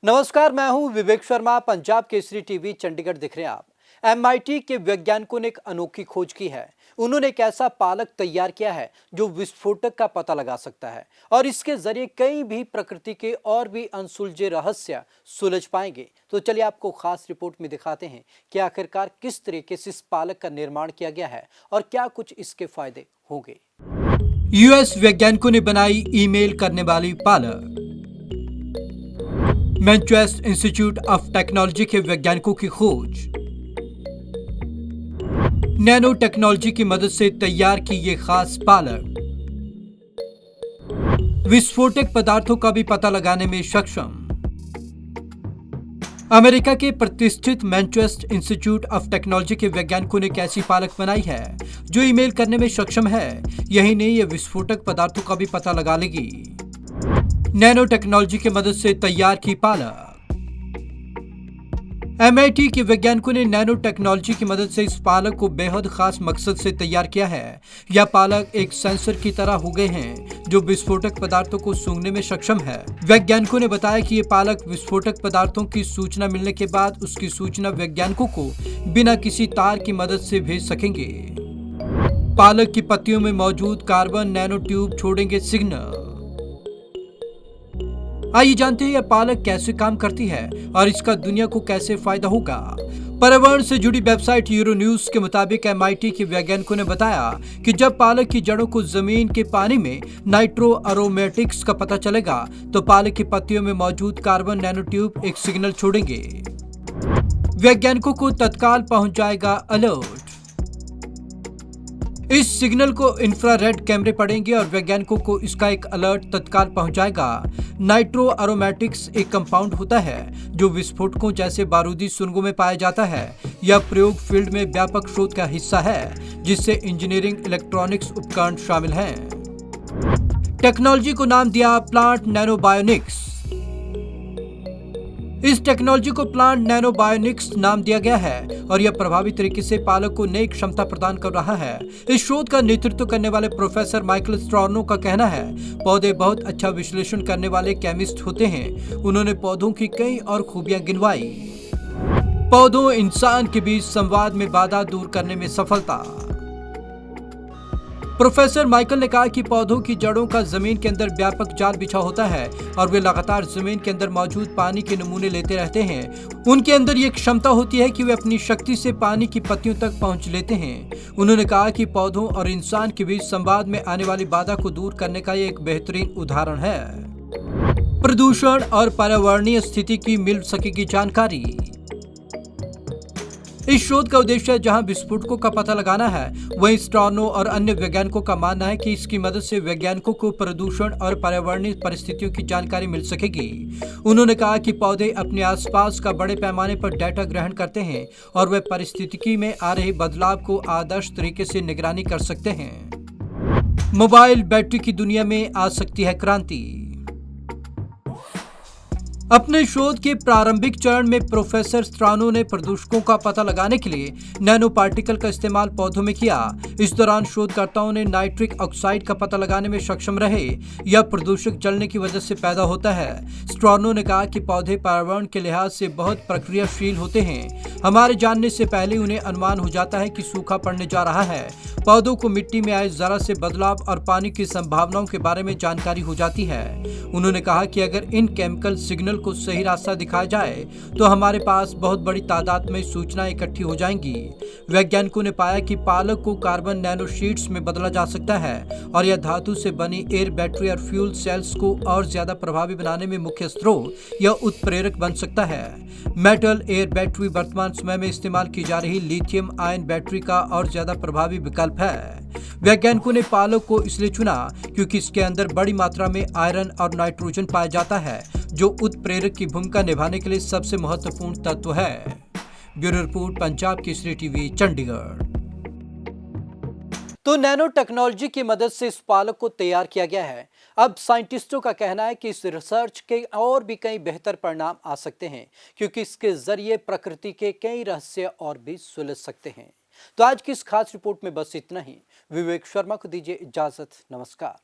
नमस्कार, मैं हूं विवेक शर्मा। पंजाब केसरी टीवी चंडीगढ़ दिख रहे हैं आप। एमआईटी के वैज्ञानिकों ने एक अनोखी खोज की है। उन्होंने एक ऐसा पालक तैयार किया है जो विस्फोटक का पता लगा सकता है और इसके जरिए कई भी प्रकृति के और भी अनसुलझे रहस्य सुलझ पाएंगे। तो चलिए आपको खास रिपोर्ट में दिखाते हैं कि आखिरकार किस तरीके से इस पालक का निर्माण किया गया है और क्या कुछ इसके फायदे होंगे। यूएस वैज्ञानिकों ने बनाई ईमेल करने वाली पालक। मैनचेस्टर इंस्टीट्यूट ऑफ टेक्नोलॉजी के वैज्ञानिकों की खोज। नैनो टेक्नोलॉजी की मदद से तैयार की ये खास पालक विस्फोटक पदार्थों का भी पता लगाने में सक्षम। अमेरिका के प्रतिष्ठित मैनचेस्टर इंस्टीट्यूट ऑफ टेक्नोलॉजी के वैज्ञानिकों ने एक ऐसी पालक बनाई है जो ईमेल करने में सक्षम है। यही नहीं, ये विस्फोटक पदार्थों का भी पता लगा लेगी। नैनो टेक्नोलॉजी की मदद से तैयार की पालक। एमआईटी के वैज्ञानिकों ने नैनो टेक्नोलॉजी की मदद से इस पालक को बेहद खास मकसद से तैयार किया है। यह पालक एक सेंसर की तरह हो गए हैं जो विस्फोटक पदार्थों को सूंघने में सक्षम है। वैज्ञानिकों ने बताया कि ये पालक विस्फोटक पदार्थों की सूचना मिलने के बाद उसकी सूचना वैज्ञानिकों को बिना किसी तार की मदद से भेज सकेंगे। पालक की पत्तियों में मौजूद कार्बन नैनो ट्यूब छोड़ेंगे सिग्नल। आइए जानते हैं यह पालक कैसे काम करती है और इसका दुनिया को कैसे फायदा होगा। पर्यावरण से जुड़ी वेबसाइट यूरो न्यूज के मुताबिक एमआईटी के वैज्ञानिकों ने बताया कि जब पालक की जड़ों को जमीन के पानी में नाइट्रो अरोमेटिक्स का पता चलेगा तो पालक की पत्तियों में मौजूद कार्बन नैनो ट्यूब एक सिग्नल छोड़ेंगे। वैज्ञानिकों को तत्काल पहुंच जाएगा अलर्ट। इस सिग्नल को इंफ्रारेड कैमरे पढ़ेंगे और वैज्ञानिकों को इसका एक अलर्ट तत्काल पहुंच जाएगा। नाइट्रो अरोमेटिक्स एक कंपाउंड होता है जो विस्फोटकों जैसे बारूदी सुरंगों में पाया जाता है। यह प्रयोग फील्ड में व्यापक शोध का हिस्सा है जिससे इंजीनियरिंग इलेक्ट्रॉनिक्स उपकरण शामिल हैं। टेक्नोलॉजी को नाम दिया प्लांट नैनोबायोनिक्स। इस टेक्नोलॉजी को प्लांट नैनोबायोनिक्स नाम दिया गया है और यह प्रभावी तरीके से पालक को नई क्षमता प्रदान कर रहा है। इस शोध का नेतृत्व करने वाले प्रोफेसर माइकल स्ट्रॉनो का कहना है पौधे बहुत अच्छा विश्लेषण करने वाले केमिस्ट होते हैं। उन्होंने पौधों की कई और खूबियां गिनवाई। पौधों इंसान के बीच संवाद में बाधा दूर करने में सफलता। प्रोफेसर माइकल ने कहा कि पौधों की जड़ों का जमीन के अंदर व्यापक जाल बिछा होता है और वे लगातार जमीन के अंदर मौजूद पानी के नमूने लेते रहते हैं। उनके अंदर ये क्षमता होती है कि वे अपनी शक्ति से पानी की पत्तियों तक पहुंच लेते हैं। उन्होंने कहा कि पौधों और इंसान के बीच संवाद में आने वाली बाधा को दूर करने का ये एक बेहतरीन उदाहरण है। प्रदूषण और पर्यावरणीय स्थिति की मिल सकेगी जानकारी। इस शोध का उद्देश्य जहां विस्फोटकों का पता लगाना है, वहीं स्ट्रॉनो और अन्य वैज्ञानिकों का मानना है कि इसकी मदद से वैज्ञानिकों को प्रदूषण और पर्यावरणीय परिस्थितियों की जानकारी मिल सकेगी। उन्होंने कहा कि पौधे अपने आसपास का बड़े पैमाने पर डाटा ग्रहण करते हैं और वे पारिस्थितिकी में आ रहे बदलाव को आदर्श तरीके से निगरानी कर सकते हैं। मोबाइल बैटरी की दुनिया में आ सकती है क्रांति। अपने शोध के प्रारंभिक चरण में प्रोफेसर स्ट्रानो ने प्रदूषकों का पता लगाने के लिए नैनो पार्टिकल का इस्तेमाल पौधों में किया। इस दौरान शोधकर्ताओं ने नाइट्रिक ऑक्साइड का पता लगाने में सक्षम रहे। यह प्रदूषक जलने की वजह से पैदा होता है। स्ट्रानो ने कहा कि पौधे पर्यावरण के लिहाज से बहुत प्रक्रियाशील होते हैं। हमारे जानने से पहले उन्हें अनुमान हो जाता है कि सूखा पड़ने जा रहा है। पौधों को मिट्टी में आए जरा से बदलाव और पानी की संभावनाओं के बारे में जानकारी हो जाती है। उन्होंने कहा कि अगर इन केमिकल सिग्नल को सही रास्ता दिखाया जाए तो हमारे पास बहुत बड़ी तादाद में सूचनाएं इकट्ठी हो जाएंगी। वैज्ञानिकों ने पाया कि पालक को कार्बन नैनो शीट्स में बदला जा सकता है और यह धातु से बनी एयर बैटरी और फ्यूल सेल्स को और ज्यादा प्रभावी बनाने में मुख्य स्रोत या उत्प्रेरक बन सकता है। मेटल एयर बैटरी वर्तमान समय में इस्तेमाल की जा रही लिथियम आयन बैटरी का और ज्यादा प्रभावी विकल्प है। वैज्ञानिकों ने पालक को इसलिए चुना क्योंकि इसके अंदर बड़ी मात्रा में आयरन और नाइट्रोजन पाया जाता है जो उत्प्रेरक की भूमिका निभाने के लिए सबसे महत्वपूर्ण तत्व है। Bureau report, Punjab Kesari TV, Chandigarh. तो नैनो टेक्नोलॉजी की मदद से इस पालक को तैयार किया गया है। अब साइंटिस्टों का कहना है कि इस रिसर्च के और भी कई बेहतर परिणाम आ सकते हैं क्योंकि इसके जरिए प्रकृति के कई रहस्य और भी सुलझ सकते हैं। तो आज की इस खास रिपोर्ट में बस इतना ही। विवेक शर्मा को दीजिए इजाजत। नमस्कार।